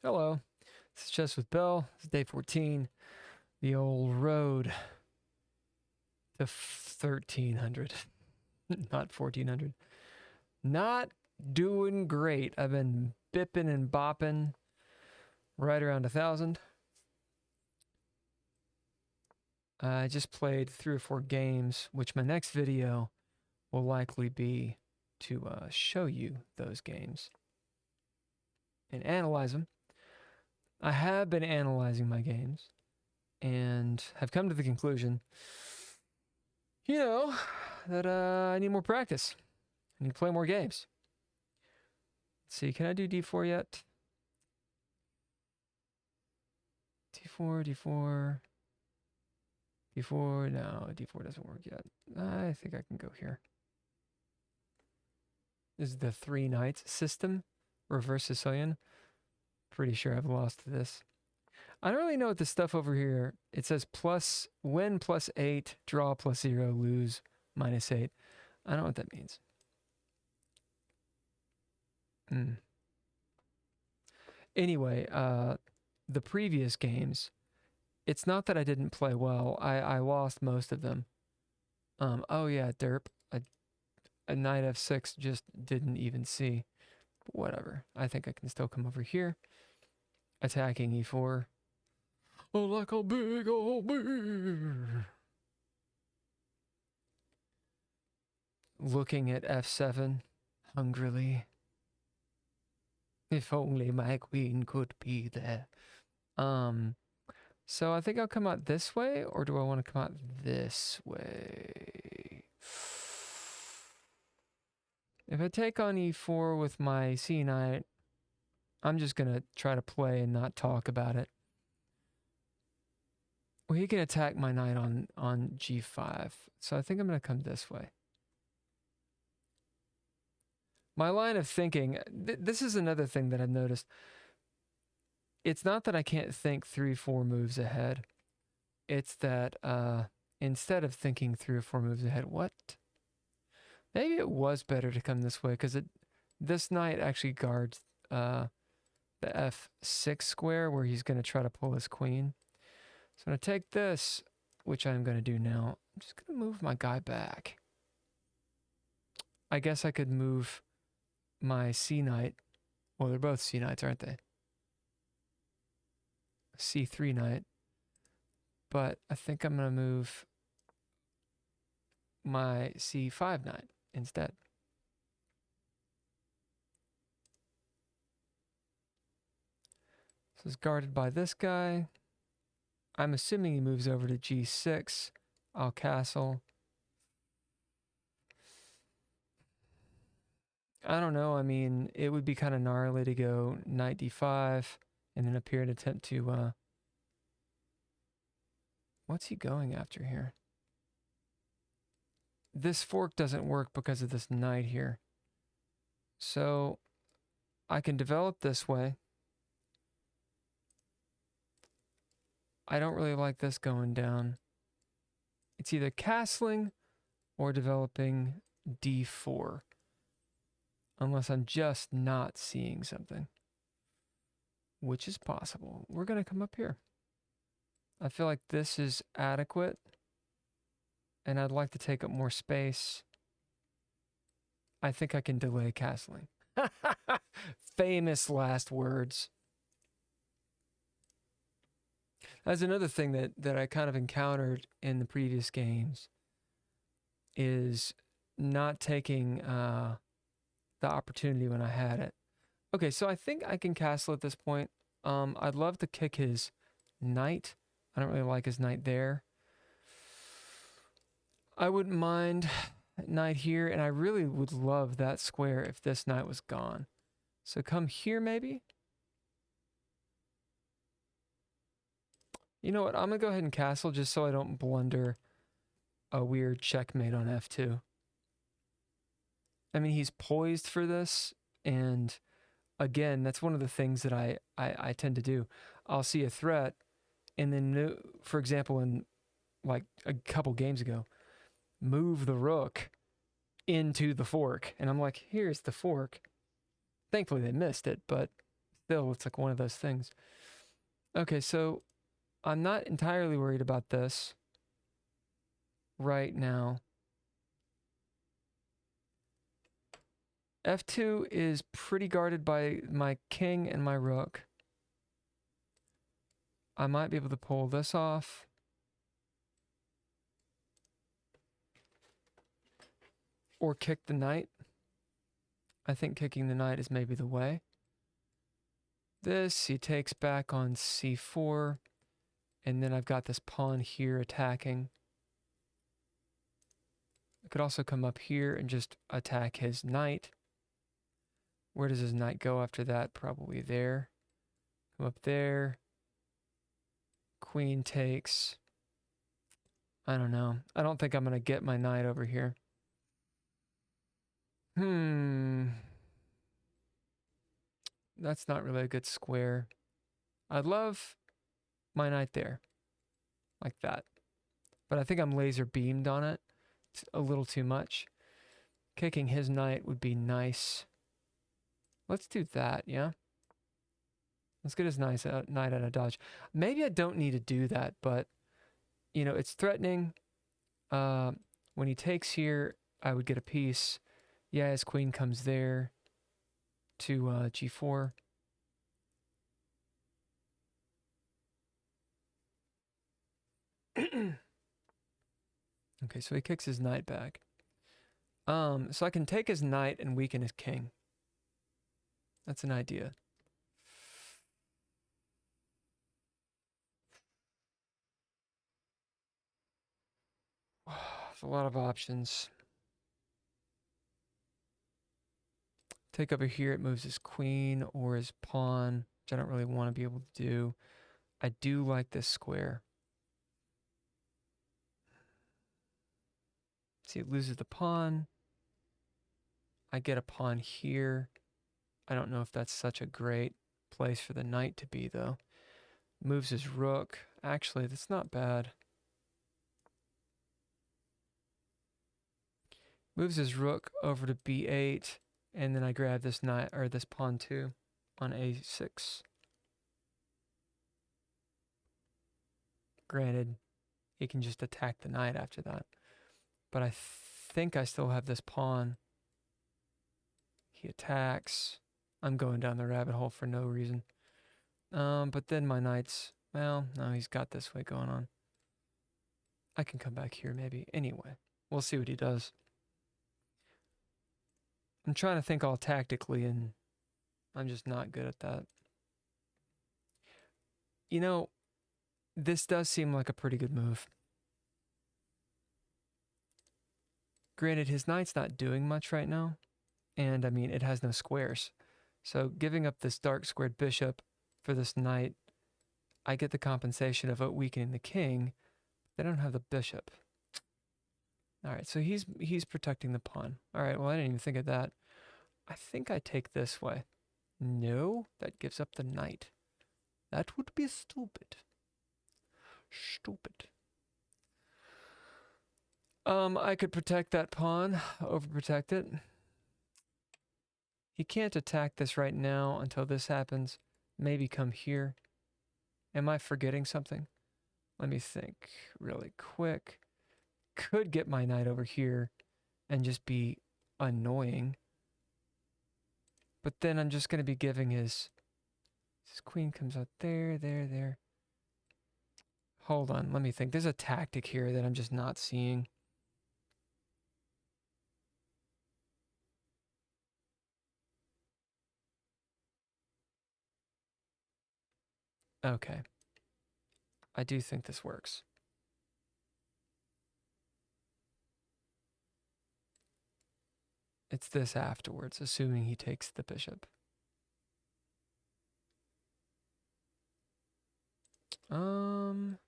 Hello, this is Chess with Bill. It's day 14. The old road to 1300, not 1400. Not doing great. I've been bipping and bopping right around 1000. I just played 3 or 4 games, which my next video will likely be to show you those games and analyze them. I have been analyzing my games and have come to the conclusion, that I need more practice. I need to play more games. Let's see, can I do d4 yet? d4, d4, d4. No, d4 doesn't work yet. I think I can go here. This is the 3 knights system, reverse Sicilian. Pretty sure I've lost to this. I don't really know what this stuff over here. It says win +8, draw +0, lose -8. I don't know what that means. Anyway, the previous games, it's not that I didn't play well. I lost most of them. Oh yeah, derp. A knight f6 just didn't even see. But whatever. I think I can still come over here. Attacking e4. Oh, like a big old bear. Looking at f7 hungrily. If only my queen could be there. So I think I'll come out this way, or do I want to come out this way? If I take on e4 with my c knight, I'm just going to try to play and not talk about it. Well, he can attack my knight on g5, so I think I'm going to come this way. My line of thinking, this is another thing that I've noticed. It's not that I can't think 3-4 moves ahead. It's that instead of thinking 3 or 4 moves ahead, what? Maybe it was better to come this way, because this knight actually guards the f6 square where he's going to try to pull his queen. So I'm going to take this, which I'm going to do now. I'm just going to move my guy back. I guess I could move my c knight. Well, they're both c knights, aren't they? c3 knight. But I think I'm going to move my c5 knight instead. So it's guarded by this guy. I'm assuming he moves over to g6. I'll castle. I don't know. I mean, it would be kind of gnarly to go knight d5 and then appear and attempt to... What's he going after here? This fork doesn't work because of this knight here. So I can develop this way. I don't really like this going down. It's either castling or developing d4. Unless I'm just not seeing something. Which is possible. We're going to come up here. I feel like this is adequate. And I'd like to take up more space. I think I can delay castling. Famous last words. That's another thing that I kind of encountered in the previous games. Is not taking the opportunity when I had it. Okay, so I think I can castle at this point. I'd love to kick his knight. I don't really like his knight there. I wouldn't mind knight here, and I really would love that square if this knight was gone. So come here, maybe? You know what? I'm going to go ahead and castle just so I don't blunder a weird checkmate on f2. I mean, he's poised for this, and again, that's one of the things that I tend to do. I'll see a threat, and then, for example, in like a couple games ago, move the rook into the fork. And I'm like, here's the fork. Thankfully, they missed it, but still, it's like one of those things. Okay, so I'm not entirely worried about this right now. F2 is pretty guarded by my king and my rook. I might be able to pull this off. Or kick the knight. I think kicking the knight is maybe the way. This, he takes back on c4. And then I've got this pawn here attacking. I could also come up here and just attack his knight. Where does his knight go after that? Probably there. Come up there. Queen takes. I don't know. I don't think I'm going to get my knight over here. That's not really a good square. I'd love my knight there. Like that. But I think I'm laser beamed on it. It's a little too much. Kicking his knight would be nice. Let's do that, yeah? Let's get his knight out of dodge. Maybe I don't need to do that, but, you know, it's threatening. When he takes here, I would get a piece. Yeah, his queen comes there to g4. Okay, so he kicks his knight back. So I can take his knight and weaken his king. That's an idea. There's a lot of options. Take over here, it moves his queen or his pawn, which I don't really want to be able to do. I do like this square. See, it loses the pawn. I get a pawn here. I don't know if that's such a great place for the knight to be, though. Moves his rook. Actually, that's not bad. Moves his rook over to b8, and then I grab this knight or this pawn too on a6. Granted, he can just attack the knight after that. But I think I still have this pawn. He attacks. I'm going down the rabbit hole for no reason. But then my knight's, well, no, he's got this way going on. I can come back here maybe. Anyway, we'll see what he does. I'm trying to think all tactically, and I'm just not good at that. You know, this does seem like a pretty good move. Granted, his knight's not doing much right now, and I mean, it has no squares. So giving up this dark squared bishop for this knight, I get the compensation of weakening the king. They don't have the bishop. All right, so he's protecting the pawn. All right, well, I didn't even think of that. I think I take this way. No, that gives up the knight. That would be stupid. Stupid. I could protect that pawn, overprotect it. He can't attack this right now until this happens. Maybe come here. Am I forgetting something? Let me think really quick. Could get my knight over here and just be annoying. But then I'm just going to be giving his queen comes out there, there. Hold on, let me think. There's a tactic here that I'm just not seeing. Okay. I do think this works. It's this afterwards, assuming he takes the bishop. Come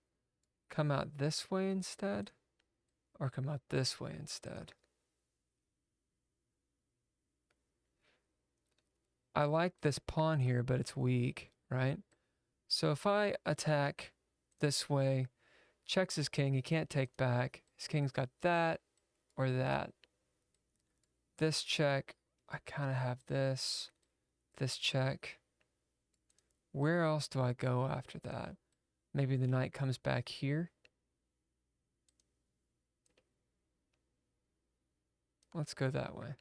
out this way instead? Or come out this way instead? I like this pawn here, but it's weak, right? So if I attack this way, checks his king, he can't take back. His king's got that or that. This check, I kind of have this check. Where else do I go after that? Maybe the knight comes back here. Let's go that way.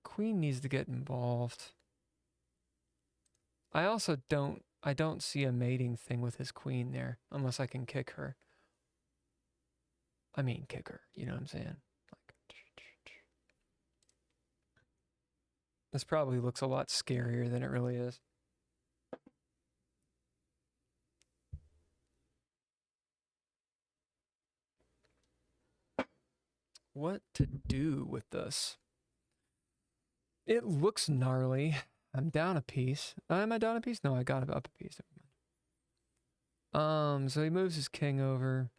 Queen needs to get involved. I also don't see a mating thing with his queen there, unless I can kick her. I mean kick her, you know what I'm saying? Like, this probably looks a lot scarier than it really is. What to do with this? It looks gnarly. I'm down a piece. Am I down a piece? No, I got up a piece. So he moves his king over.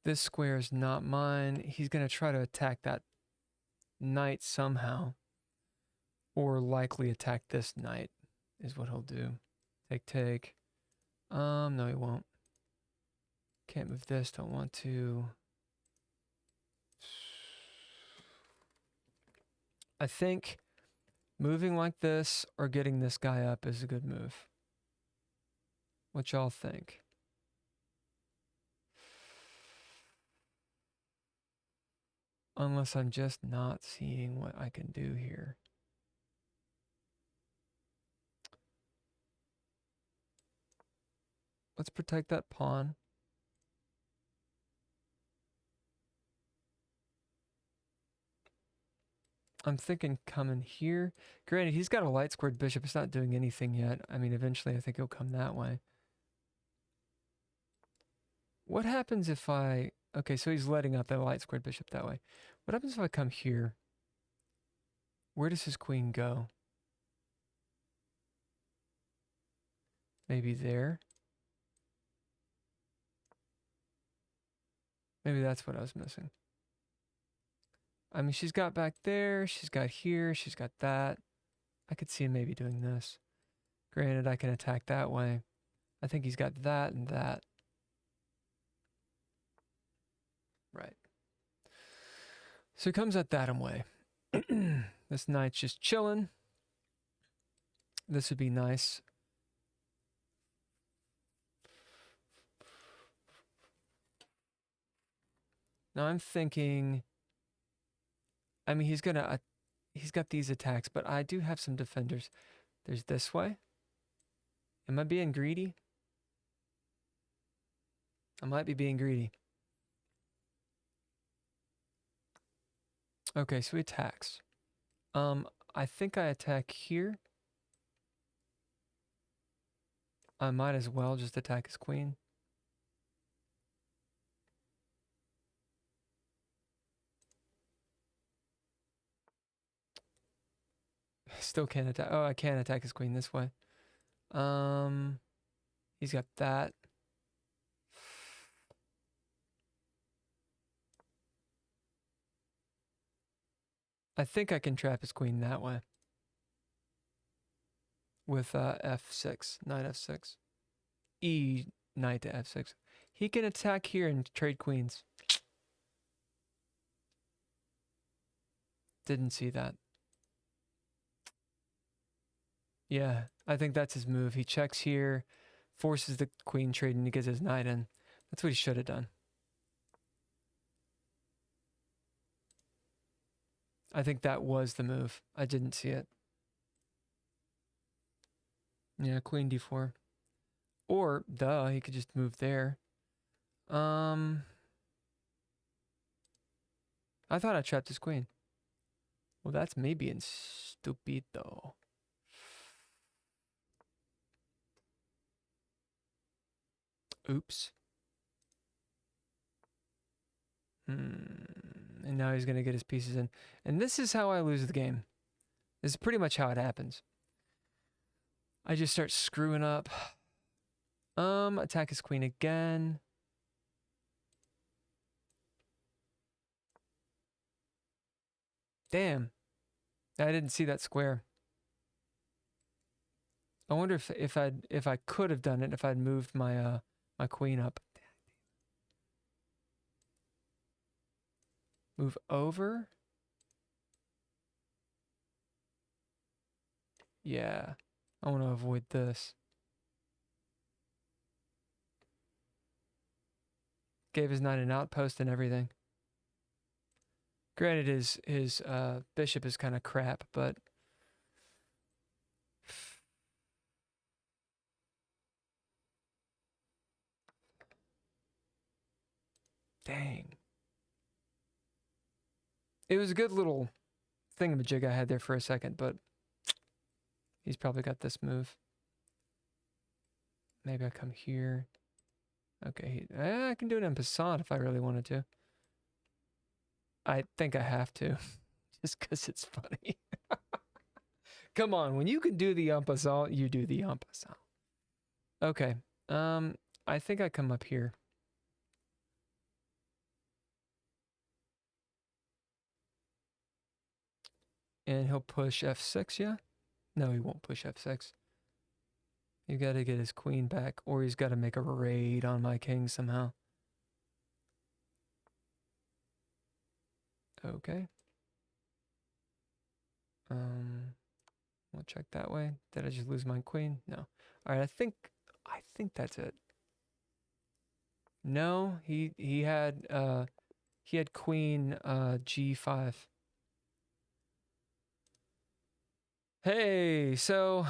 This square is not mine. He's going to try to attack that knight somehow. Or likely attack this knight is what he'll do. Take. No, he won't. Can't move this, don't want to. I think moving like this or getting this guy up is a good move. What y'all think? Unless I'm just not seeing what I can do here. Let's protect that pawn. I'm thinking coming here. Granted, he's got a light squared bishop. It's not doing anything yet. I mean, eventually I think he'll come that way. What happens if I... Okay, so he's letting out the light squared bishop that way. What happens if I come here? Where does his queen go? Maybe there? Maybe that's what I was missing. I mean, she's got back there, she's got here, she's got that. I could see him maybe doing this. Granted, I can attack that way. I think he's got that and that. Right. So he comes at that way. This knight's just chilling. This would be nice. Now I'm thinking... I mean, he's got these attacks, but I do have some defenders. There's this way. Am I being greedy? I might be being greedy. Okay, so he attacks. I think I attack here. I might as well just attack his queen. Still can't attack. Oh, I can't attack his queen this way. He's got that. I think I can trap his queen that way. With f6, knight f6. E, knight to f6. He can attack here and trade queens. Didn't see that. Yeah, I think that's his move. He checks here, forces the queen trade, and he gets his knight in. That's what he should have done. I think that was the move. I didn't see it. Yeah, queen d4. Or, duh, he could just move there. I thought I trapped his queen. Well, that's me being stupid, though. Oops. And now he's going to get his pieces in. And this is how I lose the game. This is pretty much how it happens. I just start screwing up. Attack his queen again. Damn. I didn't see that square. I wonder if I could have done it if I'd moved my my queen up. move over. Yeah, I want to avoid this. Gave his knight an outpost and everything. Granted, his bishop is kind of crap, but dang. It was a good little thingamajig I had there for a second, but he's probably got this move. Maybe I come here. Okay, I can do it en passant if I really wanted to. I think I have to, just because it's funny. Come on, when you can do the en passant, you do the en passant. Okay, I think I come up here. And he'll push f6, yeah? No, he won't push f6. You gotta get his queen back, or he's gotta make a raid on my king somehow. Okay. We'll check that way. Did I just lose my queen? No. Alright, I think that's it. No, he had queen g5. Hey, so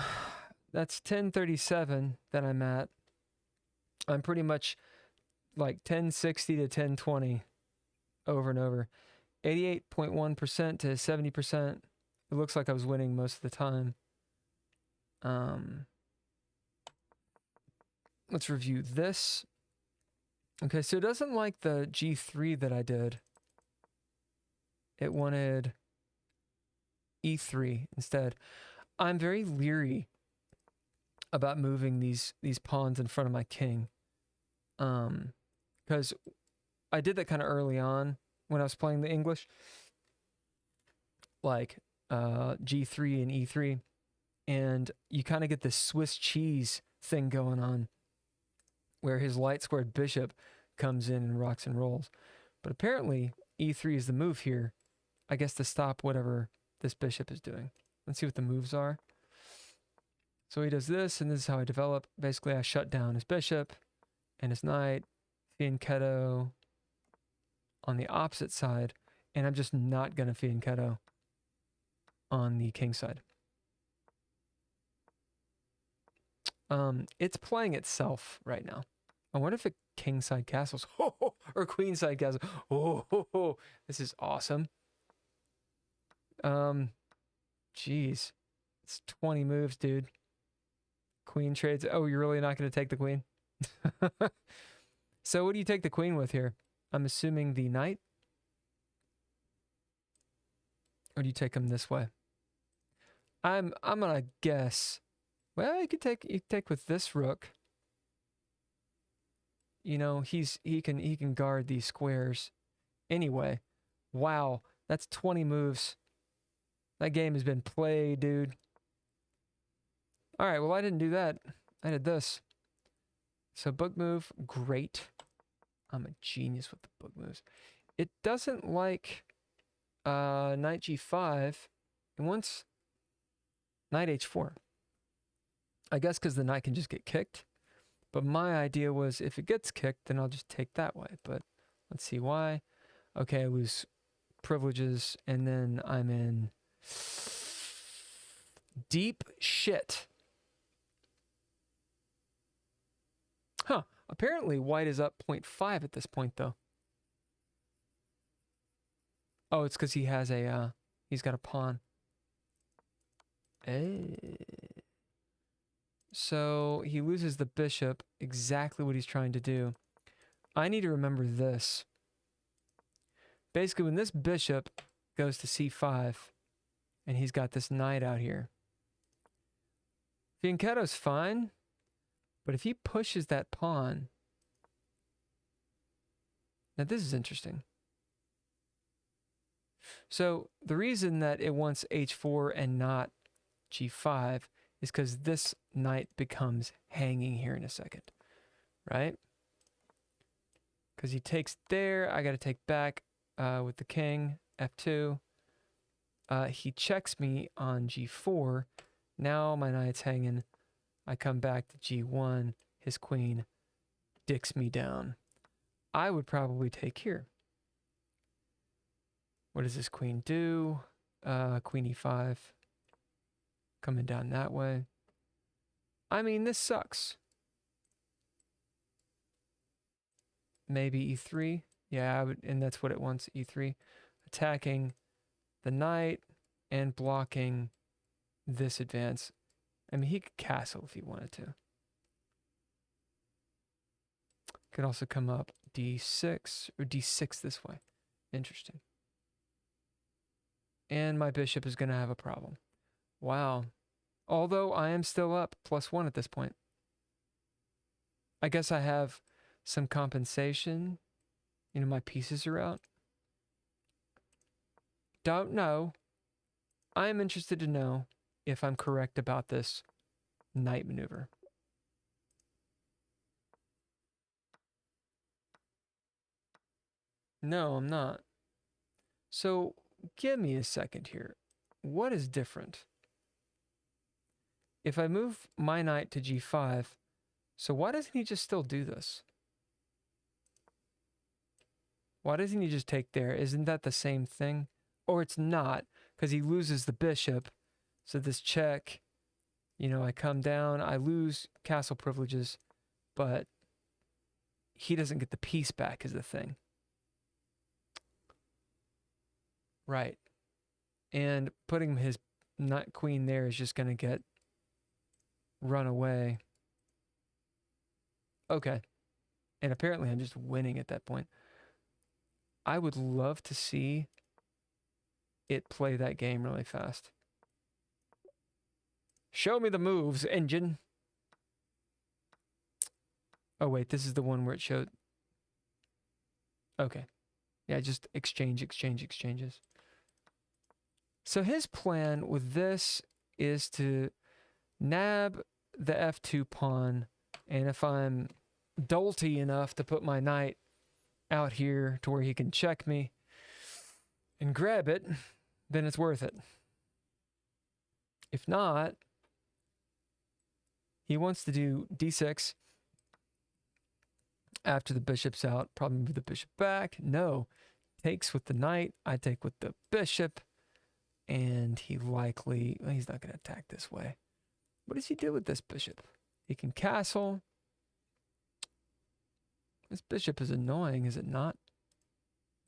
that's 1037 that I'm at. I'm pretty much like 1060 to 1020 over and over. 88.1% to 70%. It looks like I was winning most of the time. Let's review this. Okay, so it doesn't like the G3 that I did. It wanted E3 instead. I'm very leery about moving these pawns in front of my king. Because I did that kind of early on when I was playing the English. Like G3 and E3. And you kind of get this Swiss cheese thing going on where his light squared bishop comes in and rocks and rolls. But apparently E3 is the move here, I guess, to stop whatever this bishop is doing. Let's see what the moves are. So he does this, and this is how I develop. Basically, I shut down his bishop and his knight, fianchetto on the opposite side, and I'm just not going to fianchetto on the king side. It's playing itself right now. I wonder if it kingside castles or queenside castles. Oh, this is awesome. Jeez, it's 20 moves, dude. Queen trades. Oh, you're really not going to take the queen? So what do you take the queen with here? I'm assuming the knight. Or do you take him this way? I'm gonna guess. Well, you could take with this rook. You know, he can guard these squares. Anyway, wow, that's 20 moves. That game has been played, dude. All right, well, I didn't do that. I did this. So book move, great. I'm a genius with the book moves. It doesn't like knight g5. It wants knight h4. I guess because the knight can just get kicked. But my idea was if it gets kicked, then I'll just take that way. But let's see why. Okay, I lose privileges, and then I'm in deep shit. Huh. Apparently white is up 0.5 at this point, though. Oh, it's because he has a, he's got a pawn. So he loses the bishop, exactly what he's trying to do. I need to remember this. Basically, when this bishop goes to c5, and he's got this knight out here, fianchetto's fine, but if he pushes that pawn... Now this is interesting. So the reason that it wants h4 and not g5 is because this knight becomes hanging here in a second, right? Because he takes there, I got to take back. with the king, f2. He checks me on g4. Now my knight's hanging. I come back to g1. His queen dicks me down. I would probably take here. What does this queen do? Queen e5. Coming down that way. I mean, this sucks. Maybe e3. Yeah, I would, and that's what it wants, e3. Attacking the knight and blocking this advance. I mean, he could castle if he wanted to. Could also come up d6 or d6 this way. Interesting. And my bishop is going to have a problem. Wow. Although I am still up +1 at this point. I guess I have some compensation. You know, my pieces are out. Don't know. I am interested to know if I'm correct about this knight maneuver. No, I'm not. So, give me a second here. What is different? If I move my knight to g5, so why doesn't he just still do this? Why doesn't he just take there? Isn't that the same thing? Or it's not, because he loses the bishop. So this check, you know, I come down, I lose castle privileges, but he doesn't get the piece back is the thing. Right. And putting his knight queen there is just going to get run away. Okay. And apparently I'm just winning at that point. I would love to see it play that game really fast. Show me the moves, engine. Oh, wait, this is the one where it showed. Okay. Yeah, just exchanges. So his plan with this is to nab the f2 pawn, and if I'm dolty enough to put my knight out here to where he can check me and grab it, then it's worth it. If not, he wants to do d6 after the bishop's out, probably move the bishop back. No, takes with the knight, I take with the bishop, and he likely, well, he's not going to attack this way. What does he do with this bishop? He can castle. This bishop is annoying, is it not?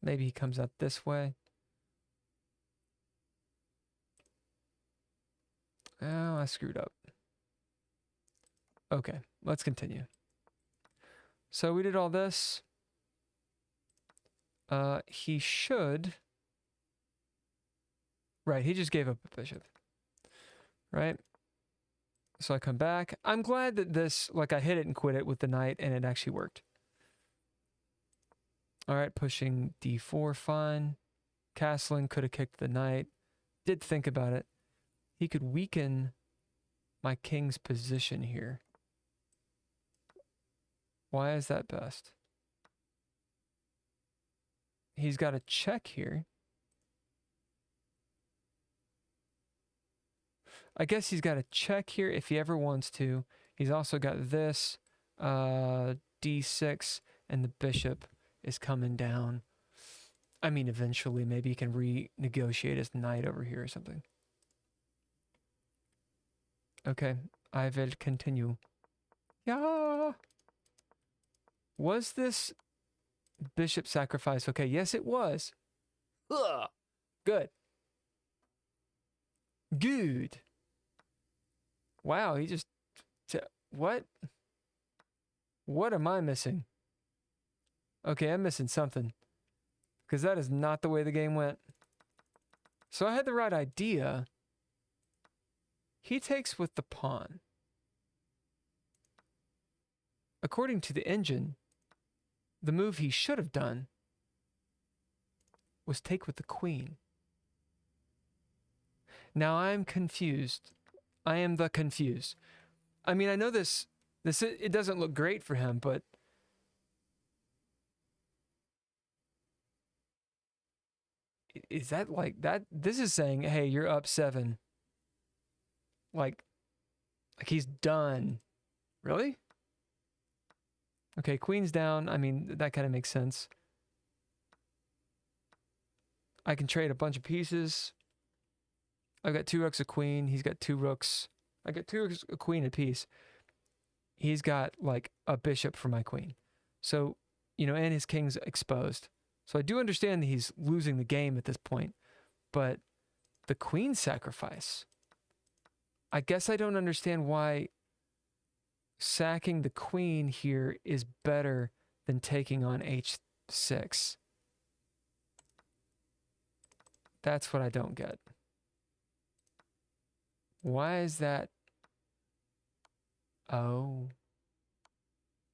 Maybe he comes out this way. Oh, I screwed up. Okay, let's continue. So we did all this. He should... Right, he just gave up a bishop. Right? So I come back. I'm glad that this, like I hit it and quit it with the knight and it actually worked. All right, pushing d4, fine. Castling, could have kicked the knight. Did think about it. He could weaken my king's position here. Why is that best? He's got a check here. I guess he's got a check here if he ever wants to. He's also got this, d6, and the bishop is coming down. I mean, eventually, maybe he can renegotiate his knight over here or something. Okay, I will continue. Yeah. Was this bishop sacrifice? Okay, yes, it was. Ugh. Good. Good. Wow, he just... What? What am I missing? Okay, I'm missing something. Because that is not the way the game went. So I had the right idea. He takes with the pawn. According to the engine, the move he should have done was take with the queen. Now I'm confused. I am the confused. I mean, I know this it doesn't look great for him, but Is that like that? This is saying, hey, you're up 7. Like he's done. Really? Okay, queen's down. I mean, that kind of makes sense. I can trade a bunch of pieces. I've got 2 rooks, a queen. He's got 2 rooks. I got 2 rooks, a queen, a piece. He's got like a bishop for my queen. So, and his king's exposed. So I do understand that he's losing the game at this point. But the queen sacrifice. I guess I don't understand why sacking the queen here is better than taking on h6. That's what I don't get. Why is that? Oh.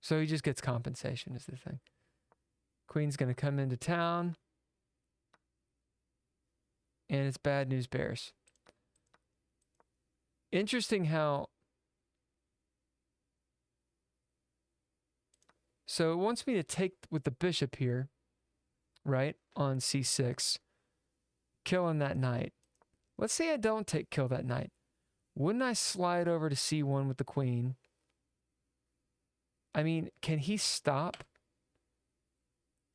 So he just gets compensation is the thing. Queen's going to come into town. And it's bad news bears. Interesting how... So it wants me to take with the bishop here, right, on c6, killing that knight. Let's say I don't kill that knight. Wouldn't I slide over to c1 with the queen? I mean, can he stop?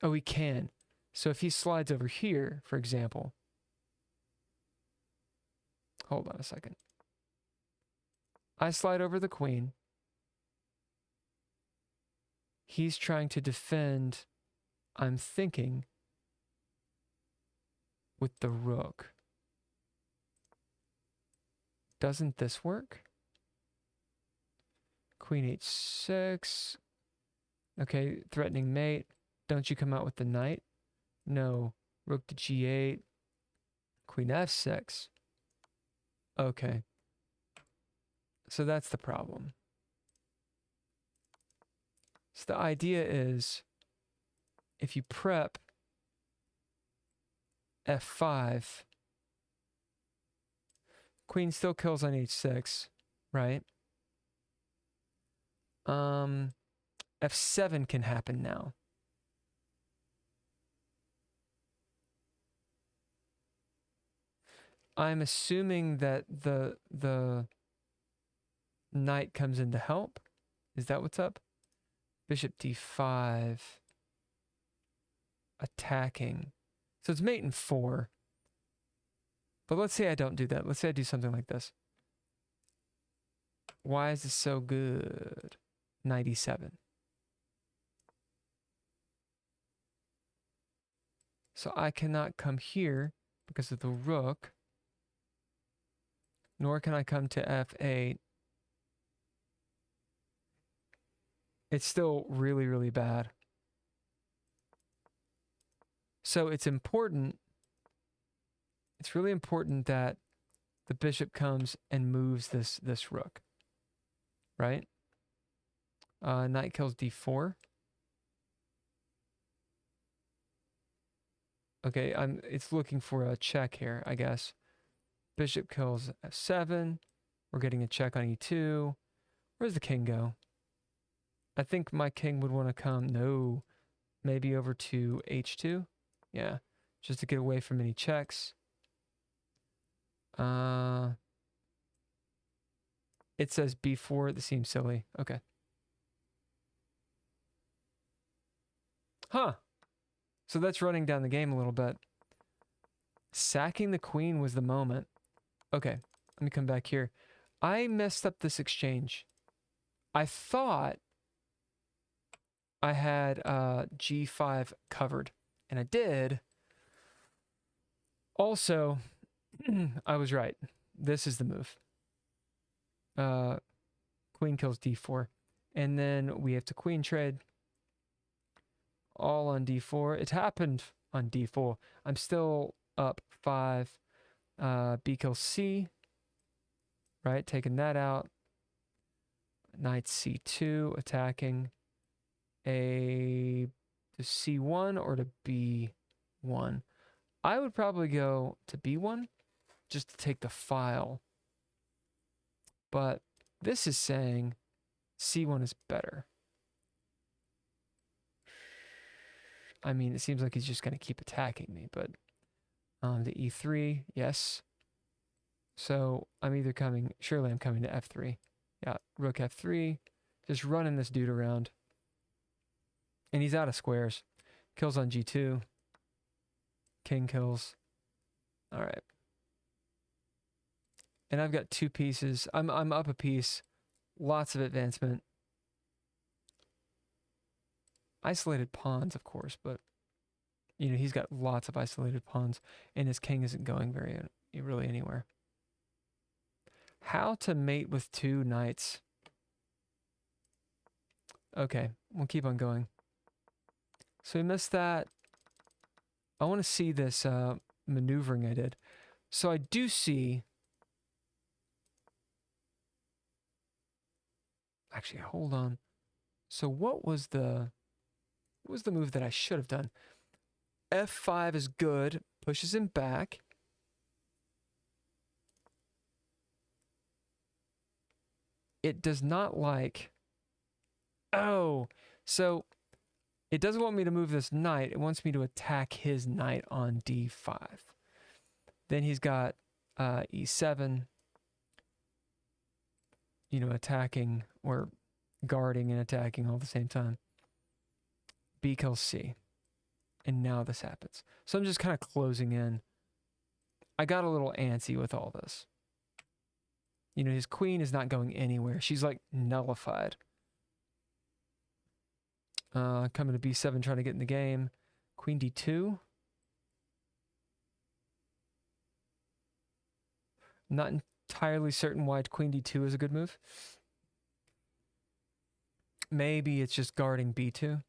Oh, he can. So if he slides over here, for example. Hold on a second. I slide over the queen. He's trying to defend, I'm thinking, with the rook. Doesn't this work? Queen h6. Okay, threatening mate. Don't you come out with the knight? No. Rook to g8. Queen f6. Okay. So that's the problem. So the idea is, if you prep f5, queen still kills on h6, right? f7 can happen now. I'm assuming that the knight comes in to help. Is that what's up? Bishop d5. Attacking. So it's mate in 4. But let's say I don't do that. Let's say I do something like this. Why is this so good? 97. So I cannot come here because of the rook. Nor can I come to f8. It's still really, really bad. So it's important. It's really important that the bishop comes and moves this rook. Right? Knight kills d4. Okay, it's looking for a check here, I guess. Bishop kills f7. We're getting a check on e2. Where's the king go? I think my king would want to come. No. Maybe over to h2. Yeah. Just to get away from any checks. It says b4. That seems silly. Okay. Huh. So that's running down the game a little bit. Sacking the queen was the moment. Okay. Let me come back here. I messed up this exchange. I thought I had g5 covered, and I did. Also, I was right. This is the move. Queen kills d4. And then we have to queen trade. All on d4. It happened on d4. I'm still up 5. B kills c. Right, taking that out. Knight c2, attacking. To c1 or to b1. I would probably go to b1 just to take the file. But this is saying c1 is better. I mean, it seems like he's just going to keep attacking me, but The e3, yes. So I'm either coming, surely I'm coming to f3. Yeah, rook f3, just running this dude around. And he's out of squares. Kills on g2. King kills. All right. And I've got 2 pieces. I'm up a piece. Lots of advancement. Isolated pawns, of course, but you know, he's got lots of isolated pawns, and his king isn't going really anywhere. How to mate with 2 knights. Okay, we'll keep on going. So we missed that. I want to see this maneuvering I did. So I do see... Actually, hold on. So what was the move that I should have done? F5 is good. Pushes him back. It does not like... Oh, so it doesn't want me to move this knight. It wants me to attack his knight on d5. Then he's got e7. You know, attacking or guarding and attacking all at the same time. B kills C. And now this happens. So I'm just kind of closing in. I got a little antsy with all this. You know, his queen is not going anywhere. She's like nullified. Coming to b7, trying to get in the game. Queen d2. Not entirely certain why queen d2 is a good move. Maybe it's just guarding b2.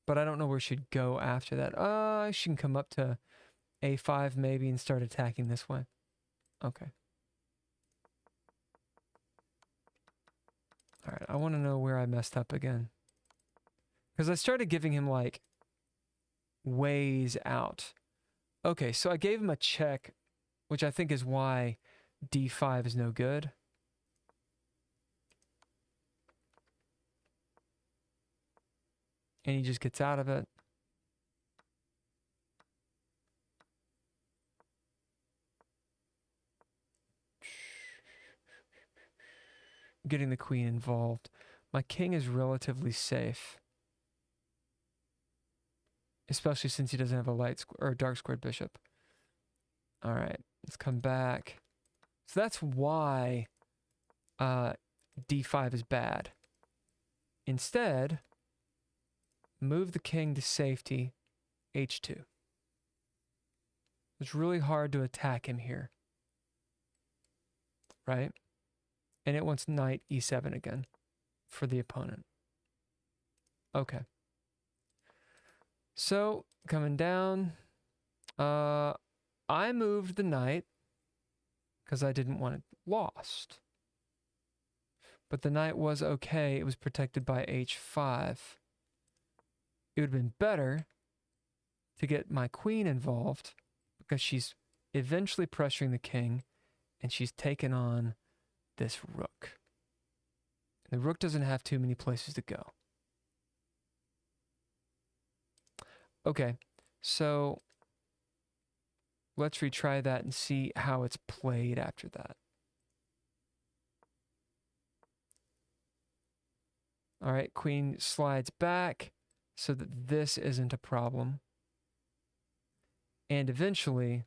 But I don't know where she'd go after that. She can come up to a5 maybe and start attacking this way. Okay. All right, I want to know where I messed up again. Because I started giving him, like, ways out. Okay, so I gave him a check, which I think is why d5 is no good. And he just gets out of it. Getting the queen involved. My king is relatively safe. Especially since he doesn't have a light or a dark squared bishop. All right, let's come back. So that's why d5 is bad. Instead, move the king to safety, h2. It's really hard to attack him here. Right? And it wants knight e7 again for the opponent. Okay. So, coming down, I moved the knight because I didn't want it lost. But the knight was okay. It was protected by h5. It would have been better to get my queen involved because she's eventually pressuring the king and she's taken on this rook. The rook doesn't have too many places to go. Okay, so let's retry that and see how it's played after that. All right, queen slides back so that this isn't a problem. And eventually,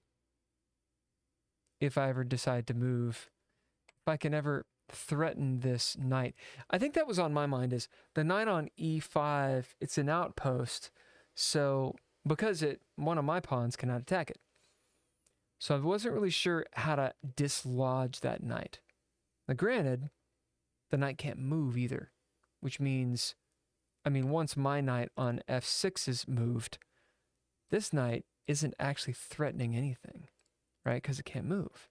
if I ever decide to move, if I can ever threaten this knight. I think that was on my mind is the knight on e5, it's an outpost. So because one of my pawns cannot attack it. So I wasn't really sure how to dislodge that knight. Now granted, the knight can't move either, which means, I mean, once my knight on f6 is moved, this knight isn't actually threatening anything, right? Because it can't move.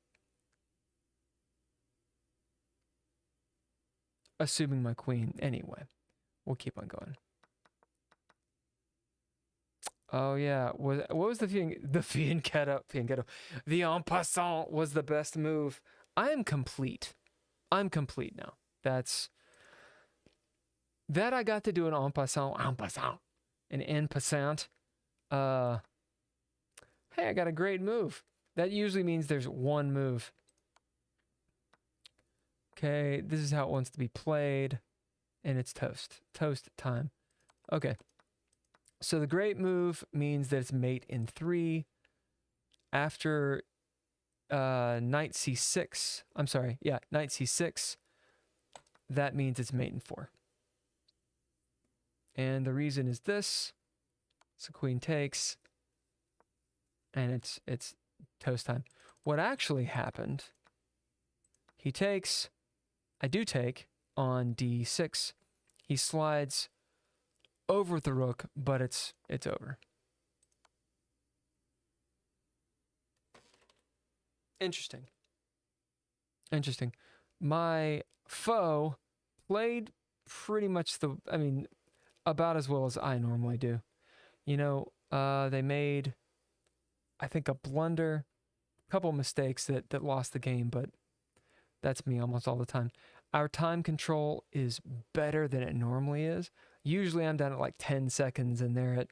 Assuming my queen, anyway. We'll keep on going. Oh yeah, what was the fianchetto? The en passant was the best move. I am complete. I'm complete now. That I got to do an en passant, an en passant. Hey, I got a great move. That usually means there's one move. Okay, this is how it wants to be played. And it's toast. Toast time. Okay. So the great move means that it's mate in 3. After knight c6, I'm sorry, yeah, knight c6, that means it's mate in 4. And the reason is this. So queen takes, and it's toast time. What actually happened, he takes, I do take on d6. He slides over the rook, but it's over. Interesting. Interesting. My foe played pretty much about as well as I normally do. You know, they made, I think, a blunder, a couple mistakes that lost the game, but that's me almost all the time. Our time control is better than it normally is. Usually I'm down at like 10 seconds and they're at,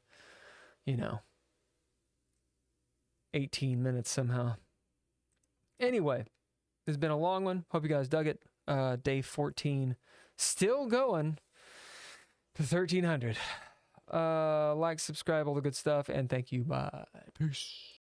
18 minutes somehow. Anyway, this has been a long one. Hope you guys dug it. Day 14. Still going to 1300. Like, subscribe, all the good stuff, and thank you. Bye. Peace.